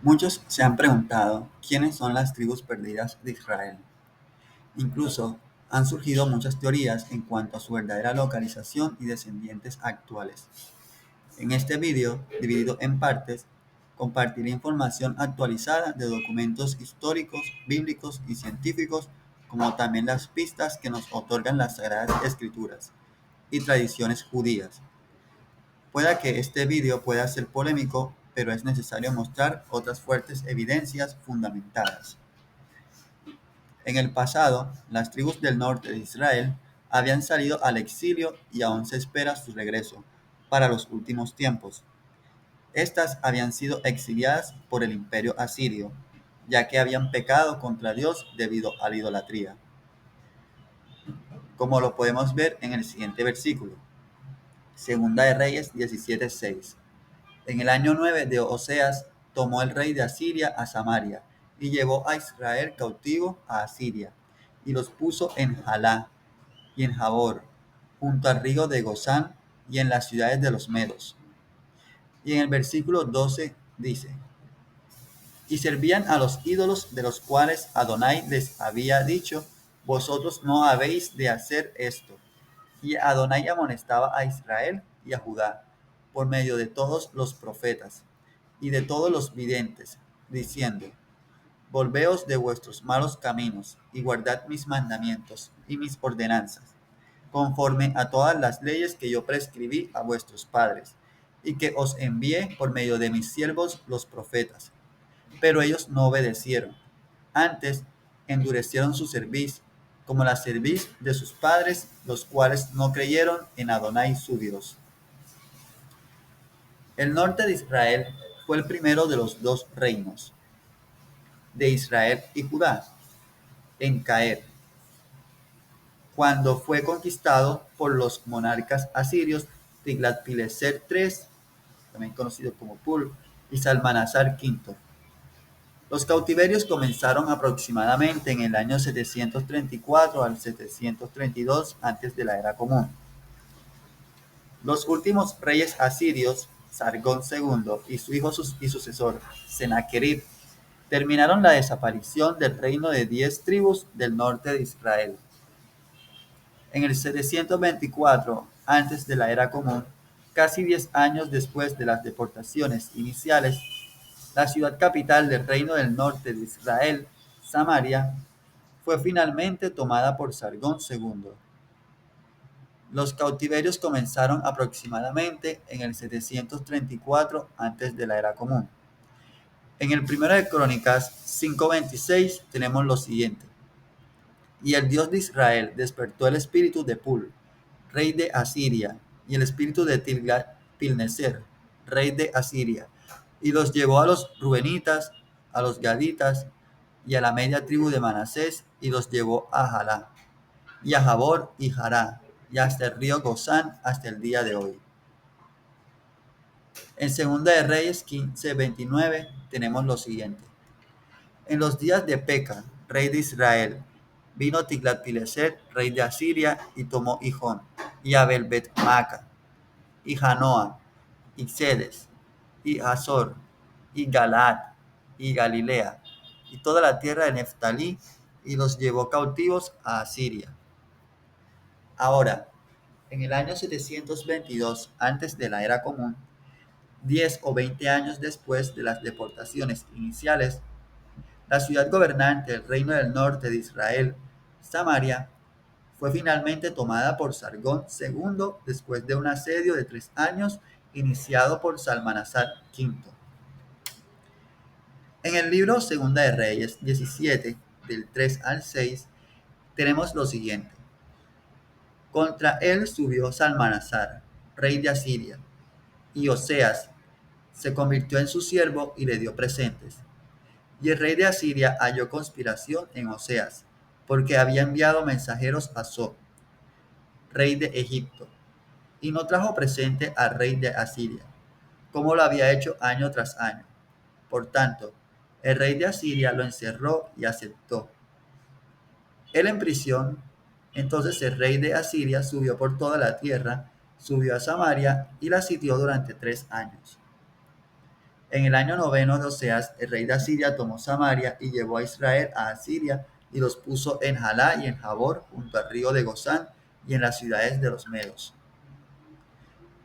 Muchos se han preguntado quiénes son las tribus perdidas de Israel. Incluso han surgido muchas teorías en cuanto a su verdadera localización y descendientes actuales. En este vídeo, dividido en partes, compartiré información actualizada de documentos históricos, bíblicos y científicos, como también las pistas que nos otorgan las Sagradas Escrituras y tradiciones judías. Pueda que este vídeo pueda ser polémico, pero es necesario mostrar otras fuertes evidencias fundamentadas. En el pasado, las tribus del norte de Israel habían salido al exilio y aún se espera su regreso para los últimos tiempos. Estas habían sido exiliadas por el imperio asirio, ya que habían pecado contra Dios debido a la idolatría, como lo podemos ver en el siguiente versículo, Segunda de Reyes 17:6. En el año 9 de Oseas tomó el rey de Asiria a Samaria y llevó a Israel cautivo a Asiria y los puso en Jalá y en Jabor, junto al río de Gozán y en las ciudades de los Medos. Y en el versículo 12 dice, y servían a los ídolos de los cuales Adonai les había dicho, vosotros no habéis de hacer esto. Y Adonai amonestaba a Israel y a Judá por medio de todos los profetas y de todos los videntes, diciendo, volveos de vuestros malos caminos y guardad mis mandamientos y mis ordenanzas, conforme a todas las leyes que yo prescribí a vuestros padres, y que os envié por medio de mis siervos los profetas. Pero ellos no obedecieron. Antes endurecieron su cerviz, como la cerviz de sus padres, los cuales no creyeron en Adonai su Dios. El norte de Israel fue el primero de los dos reinos, de Israel y Judá, en caer, cuando fue conquistado por los monarcas asirios Tiglat-Pileser III, también conocido como Pul, y Salmanasar V. Los cautiverios comenzaron aproximadamente en el año 734 al 732 antes de la era común. Los últimos reyes asirios, Sargón II y su hijo y sucesor, Sennacherib, terminaron la desaparición del reino de 10 tribus del norte de Israel. En el 724 antes de la era común, casi 10 años después de las deportaciones iniciales, la ciudad capital del reino del norte de Israel, Samaria, fue finalmente tomada por Sargón II. Los cautiverios comenzaron aproximadamente en el 734 antes de la era común. En el primero de Crónicas 5:26 tenemos lo siguiente. Y el Dios de Israel despertó el espíritu de Pul, rey de Asiria, y el espíritu de Tilgat-Pilneser, rey de Asiria, y los llevó a los Rubenitas, a los Gaditas y a la media tribu de Manasés, y los llevó a Jalá, y a Jabor y Jará, y hasta el río Gozán hasta el día de hoy. En Segunda de Reyes 15:29 tenemos lo siguiente. En los días de Peca, rey de Israel, vino Tiglat-Pileser, rey de Asiria, y tomó Hijón, y Abel-Bet-Maca, y Janoa, y Sedes, y Hazor, y Galaad, y Galilea, y toda la tierra de Neftalí, y los llevó cautivos a Asiria. Ahora, en el año 722 antes de la era común, 10 o 20 años después de las deportaciones iniciales, la ciudad gobernante del reino del norte de Israel, Samaria, fue finalmente tomada por Sargón II después de un asedio de 3 años iniciado por Salmanasar V. En el libro Segunda de Reyes 17, del 3 al 6, tenemos lo siguiente. Contra él subió Salmanasar, rey de Asiria, y Oseas se convirtió en su siervo y le dio presentes. Y el rey de Asiria halló conspiración en Oseas, porque había enviado mensajeros a So, rey de Egipto, y no trajo presente al rey de Asiria, como lo había hecho año tras año. Por tanto, el rey de Asiria lo encerró y aceptó. Él en prisión, entonces el rey de Asiria subió por toda la tierra, subió a Samaria y la sitió durante 3 años. En el año noveno de Oseas, el rey de Asiria tomó Samaria y llevó a Israel a Asiria y los puso en Jalá y en Jabor, junto al río de Gozán y en las ciudades de los Medos.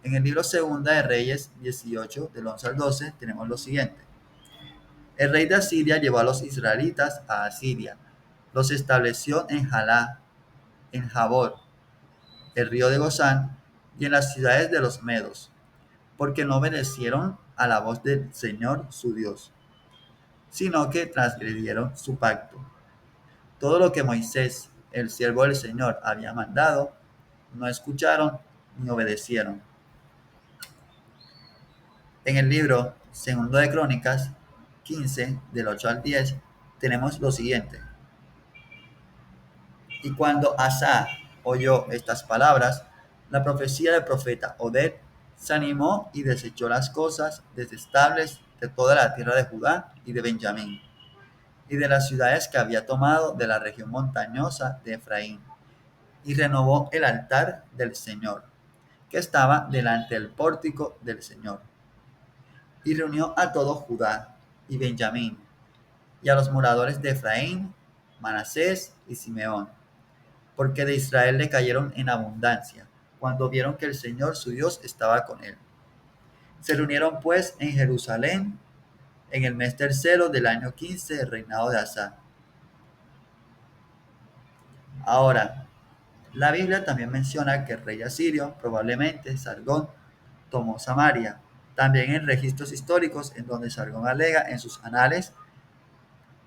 En el libro Segunda de Reyes 18, del 11 al 12, tenemos lo siguiente. El rey de Asiria llevó a los israelitas a Asiria, los estableció en Jalá, en Jabor, el río de Gozán y en las ciudades de los Medos, porque no obedecieron a la voz del Señor su Dios, sino que transgredieron su pacto. Todo lo que Moisés, el siervo del Señor, había mandado, no escucharon ni obedecieron. En el libro Segundo de Crónicas 15, del 8 al 10, tenemos lo siguiente. Y cuando Asa oyó estas palabras, la profecía del profeta Oded se animó y desechó las cosas detestables de toda la tierra de Judá y de Benjamín, y de las ciudades que había tomado de la región montañosa de Efraín, y renovó el altar del Señor, que estaba delante del pórtico del Señor, y reunió a todo Judá y Benjamín, y a los moradores de Efraín, Manasés y Simeón, porque de Israel le cayeron en abundancia, cuando vieron que el Señor su Dios estaba con él. Se reunieron pues en Jerusalén en el mes tercero del año 15 del reinado de Asa. Ahora, la Biblia también menciona que el rey asirio, probablemente Sargón, tomó Samaria. También en registros históricos en donde Sargón alega en sus anales: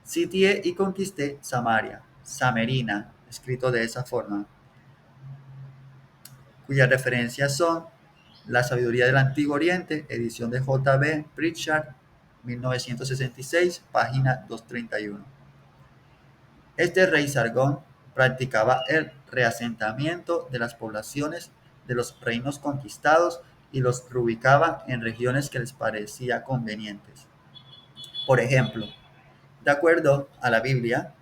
sitié y conquisté Samaria, Samerina, escrito de esa forma, cuyas referencias son La sabiduría del Antiguo Oriente, edición de J. B. Pritchard, 1966, página 231. Este rey Sargón practicaba el reasentamiento de las poblaciones de los reinos conquistados y los reubicaba en regiones que les parecía convenientes. Por ejemplo, de acuerdo a la Biblia,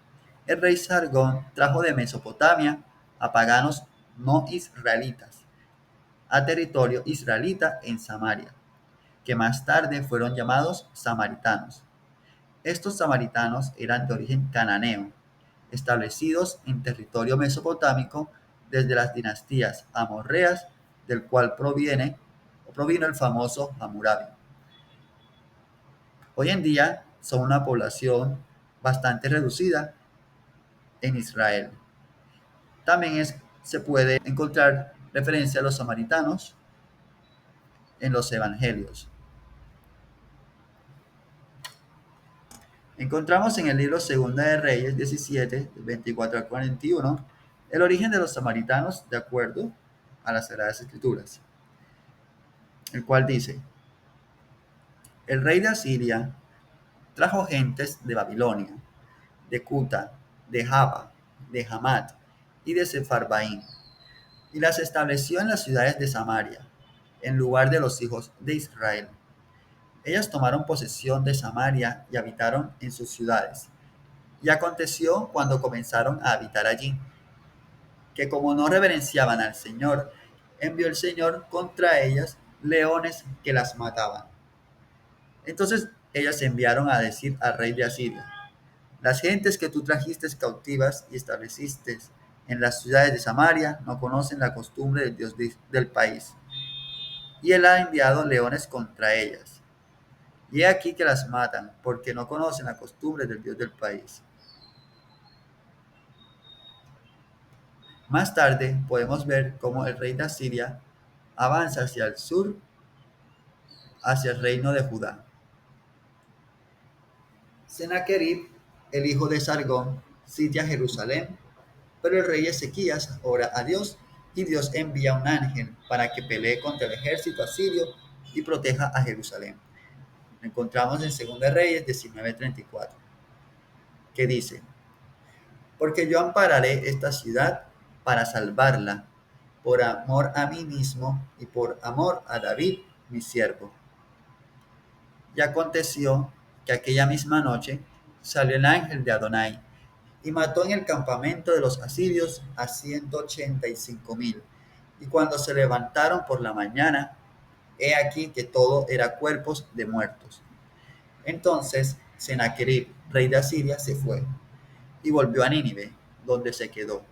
el rey Sargón trajo de Mesopotamia a paganos no israelitas a territorio israelita en Samaria, que más tarde fueron llamados samaritanos. Estos samaritanos eran de origen cananeo, establecidos en territorio mesopotámico desde las dinastías amorreas, del cual provino el famoso Hammurabi. Hoy en día son una población bastante reducida en Israel. También se puede encontrar referencia a los samaritanos en los evangelios. Encontramos en el libro Segunda de Reyes 17, 24 al 41, el origen de los samaritanos de acuerdo a las Sagradas Escrituras, el cual dice: el rey de Asiria trajo gentes de Babilonia, de Cuta, de Java, de Hamat y de Sefarbaín, y las estableció en las ciudades de Samaria, en lugar de los hijos de Israel. Ellas tomaron posesión de Samaria y habitaron en sus ciudades. Y aconteció cuando comenzaron a habitar allí, que como no reverenciaban al Señor, envió el Señor contra ellas leones que las mataban. Entonces ellas enviaron a decir al rey de Asiria: las gentes que tú trajiste cautivas y estableciste en las ciudades de Samaria no conocen la costumbre del Dios del país, y él ha enviado leones contra ellas. Y he aquí que las matan, porque no conocen la costumbre del Dios del país. Más tarde podemos ver cómo el rey de Asiria avanza hacia el sur, hacia el reino de Judá. Sennacherib, el hijo de Sargón, sitia Jerusalén, pero el rey Ezequías ora a Dios y Dios envía un ángel para que pelee contra el ejército asirio y proteja a Jerusalén. Lo encontramos en 2 Reyes 19:34, que dice: porque yo ampararé esta ciudad para salvarla, por amor a mí mismo y por amor a David, mi siervo. Y aconteció que aquella misma noche salió el ángel de Adonai y mató en el campamento de los asirios a 185,000. Y cuando se levantaron por la mañana, he aquí que todo era cuerpos de muertos. Entonces Sennacherib, rey de Asiria, se fue y volvió a Nínive, donde se quedó.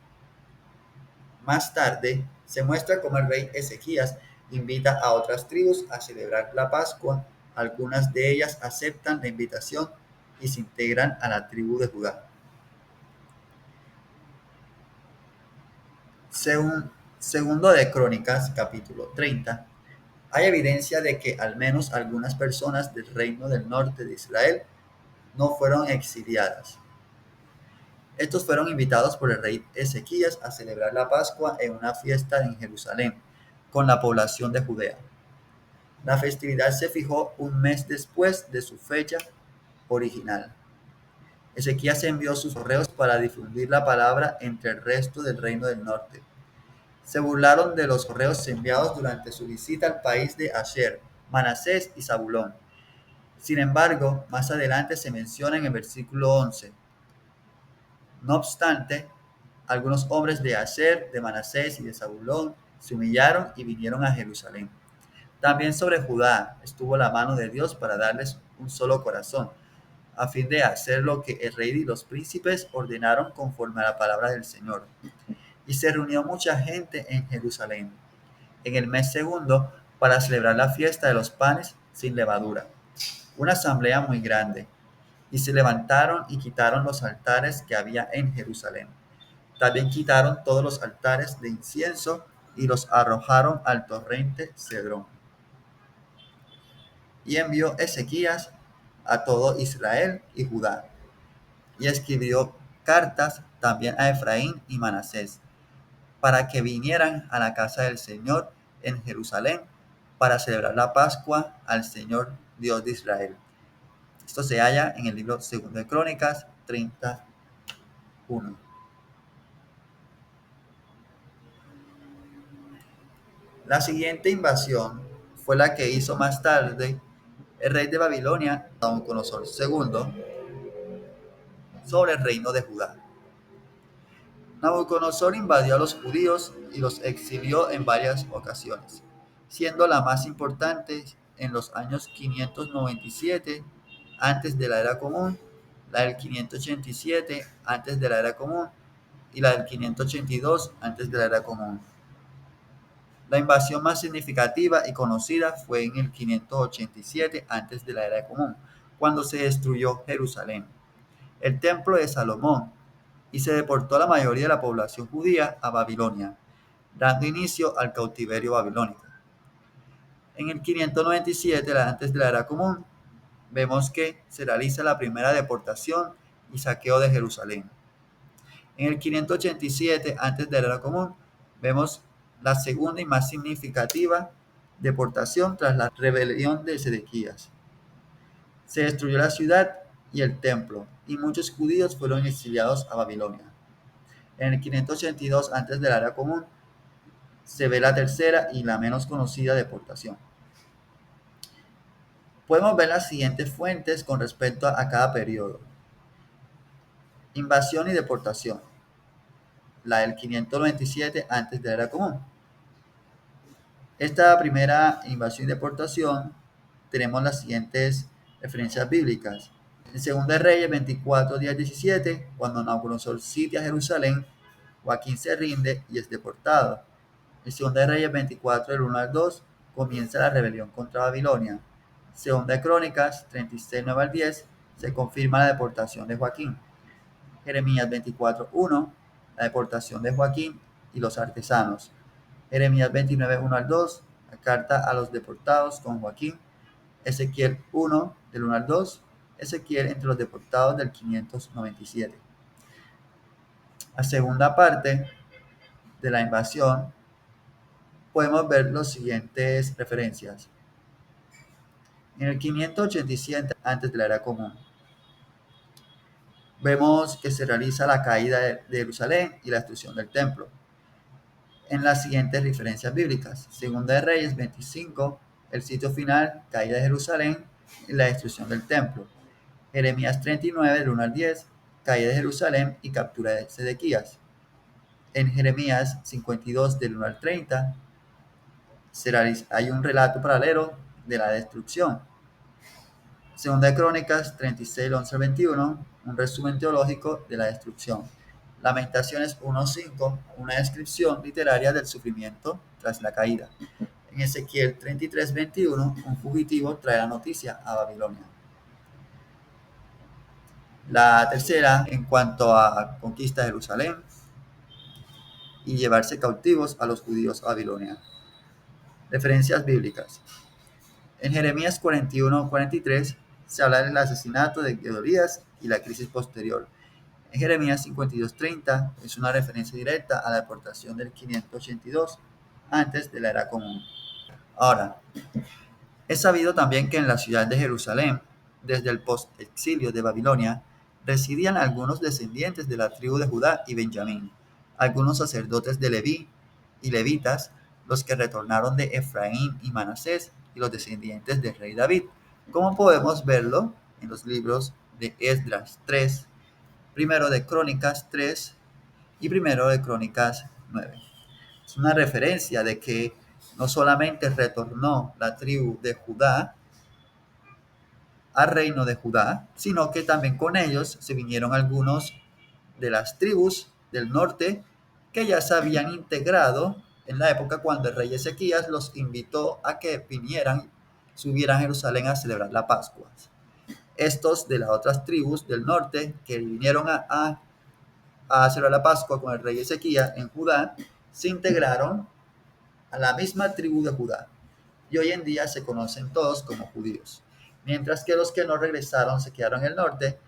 Más tarde, se muestra cómo el rey Ezequías invita a otras tribus a celebrar la Pascua. Algunas de ellas aceptan la invitación y se integran a la tribu de Judá. Según Segundo de Crónicas, capítulo 30, hay evidencia de que al menos algunas personas del reino del norte de Israel no fueron exiliadas. Estos fueron invitados por el rey Ezequías a celebrar la Pascua en una fiesta en Jerusalén con la población de Judea. La festividad se fijó un mes después de su fecha original. Ezequías envió sus correos para difundir la palabra entre el resto del reino del norte. Se burlaron de los correos enviados durante su visita al país de Asher, Manasés y Zabulón. Sin embargo, más adelante se menciona en el versículo 11. No obstante, algunos hombres de Asher, de Manasés y de Zabulón se humillaron y vinieron a Jerusalén. También sobre Judá estuvo la mano de Dios para darles un solo corazón, a fin de hacer lo que el rey y los príncipes ordenaron conforme a la palabra del Señor. Y se reunió mucha gente en Jerusalén, en el mes segundo, para celebrar la fiesta de los panes sin levadura, una asamblea muy grande. Y se levantaron y quitaron los altares que había en Jerusalén. También quitaron todos los altares de incienso y los arrojaron al torrente Cedrón. Y envió Ezequías a todo Israel y Judá, y escribió cartas también a Efraín y Manasés, para que vinieran a la casa del Señor en Jerusalén para celebrar la Pascua al Señor Dios de Israel. Esto se halla en el libro Segundo de Crónicas 31. La siguiente invasión fue la que hizo más tarde el rey de Babilonia, Nabucodonosor II, sobre el reino de Judá. Nabucodonosor invadió a los judíos y los exilió en varias ocasiones, siendo la más importante en los años 597 antes de la era común, la del 587 antes de la era común y la del 582 antes de la era común. La invasión más significativa y conocida fue en el 587 antes de la era común, cuando se destruyó Jerusalén, el templo de Salomón, y se deportó a la mayoría de la población judía a Babilonia, dando inicio al cautiverio babilónico. En el 597 antes de la era común, vemos que se realiza la primera deportación y saqueo de Jerusalén. En el 587 antes de la era común, vemos la segunda y más significativa deportación tras la rebelión de Sedequías. Se destruyó la ciudad y el templo, y muchos judíos fueron exiliados a Babilonia. En el 582 antes de la era común, se ve la tercera y la menos conocida deportación. Podemos ver las siguientes fuentes con respecto a cada periodo. Invasión y deportación. La del 597 antes de la era común. Esta primera invasión y deportación tenemos las siguientes referencias bíblicas. En 2 de Reyes 24, 17, cuando Nabucodonosor sitia Jerusalén, Joaquín se rinde y es deportado. En 2 de Reyes 24, del 1 al 2, comienza la rebelión contra Babilonia. Segunda de Crónicas 36, 9 al 10, se confirma la deportación de Joaquín. Jeremías 24, 1, la deportación de Joaquín y los artesanos. Jeremías 29, 1 al 2, la carta a los deportados con Joaquín. Ezequiel 1, del 1 al 2, Ezequiel entre los deportados del 597. La segunda parte de la invasión podemos ver las siguientes referencias. En el 587 antes de la era común, vemos que se realiza la caída de Jerusalén y la destrucción del templo. En las siguientes referencias bíblicas, Segunda de Reyes 25, el sitio final, caída de Jerusalén y la destrucción del templo. Jeremías 39, del 1 al 10, caída de Jerusalén y captura de Sedequías. En Jeremías 52, del 1 al 30, hay un relato paralelo de la destrucción. Segunda de Crónicas 36, 11 al 21, un resumen teológico de la destrucción. Lamentaciones 1:5, una descripción literaria del sufrimiento tras la caída. En Ezequiel 33, 21, un fugitivo trae la noticia a Babilonia. La tercera, en cuanto a conquista de Jerusalén y llevarse cautivos a los judíos a Babilonia. Referencias bíblicas. En Jeremías 41-43 se habla del asesinato de Gedolías y la crisis posterior. En Jeremías 52:30 es una referencia directa a la deportación del 582 antes de la era común. Ahora, es sabido también que en la ciudad de Jerusalén, desde el post-exilio de Babilonia, residían algunos descendientes de la tribu de Judá y Benjamín, algunos sacerdotes de Leví y levitas, los que retornaron de Efraín y Manasés, y los descendientes del rey David, como podemos verlo en los libros de Esdras 3, primero de Crónicas 3 y primero de Crónicas 9. Es una referencia de que no solamente retornó la tribu de Judá al reino de Judá, sino que también con ellos se vinieron algunos de las tribus del norte que ya se habían integrado en la época cuando el rey Ezequías los invitó a que vinieran, subieran a Jerusalén a celebrar la Pascua. Estos de las otras tribus del norte que vinieron a celebrar la Pascua con el rey Ezequías en Judá, se integraron a la misma tribu de Judá y hoy en día se conocen todos como judíos. Mientras que los que no regresaron se quedaron en el norte,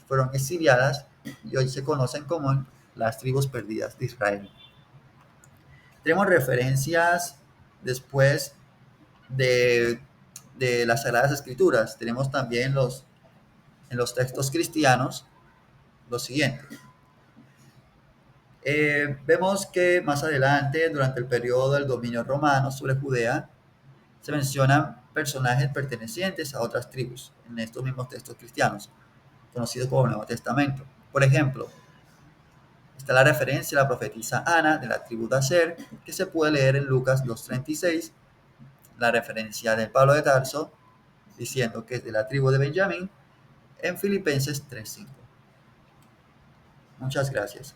fueron exiliadas y hoy se conocen como las tribus perdidas de Israel. Tenemos referencias después de, de las Sagradas Escrituras. Tenemos también en los textos cristianos lo siguiente. Vemos que más adelante, durante el periodo del dominio romano sobre Judea, se mencionan personajes pertenecientes a otras tribus en estos mismos textos cristianos, conocidos como el Nuevo Testamento. Por ejemplo, está la referencia a la profetisa Ana de la tribu de Aser, que se puede leer en Lucas 2:36, la referencia de Pablo de Tarso, diciendo que es de la tribu de Benjamín, en Filipenses 3:5. Muchas gracias.